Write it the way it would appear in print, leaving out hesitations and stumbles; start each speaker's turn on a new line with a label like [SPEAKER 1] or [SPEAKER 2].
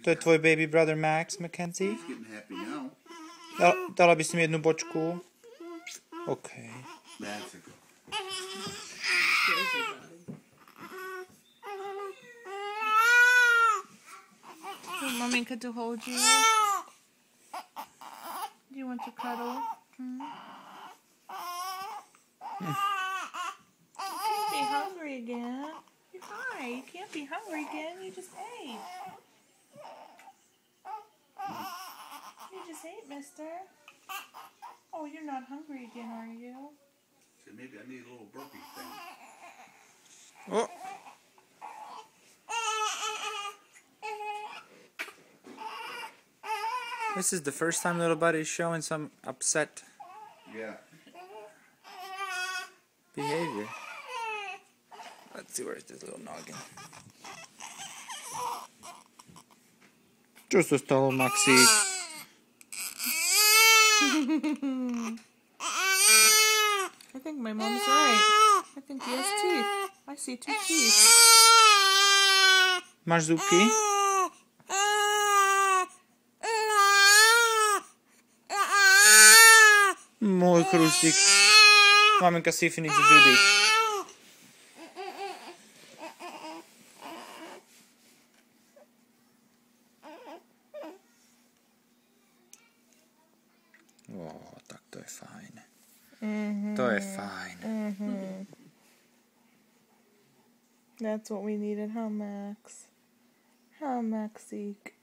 [SPEAKER 1] To je tvoj baby brother Max, Mackenzie?
[SPEAKER 2] He's getting happy now.
[SPEAKER 1] Dala by si mi jednu bočku? OK.
[SPEAKER 2] That's a good.
[SPEAKER 3] Maminka to hold you? Do you want to cuddle? You can't be hungry again. Hi, you can't be hungry again. You just ate. You just ate, mister. Oh, you're not hungry again, are you?
[SPEAKER 2] So maybe I need a little burpee thing.
[SPEAKER 1] Oh. This is the first time little buddy's showing some upset behavior. Let's see, where's this little noggin? Čo sa stalo, Maxík?
[SPEAKER 3] I think my mom's right. I think he has teeth. I see 2 teeth.
[SPEAKER 1] Máš zubky? Môj chrustík. Maminka Sifi needs a dudík. Tak to je fajn. To je fajn.
[SPEAKER 3] That's what we needed, huh, Max? Huh, Maxík?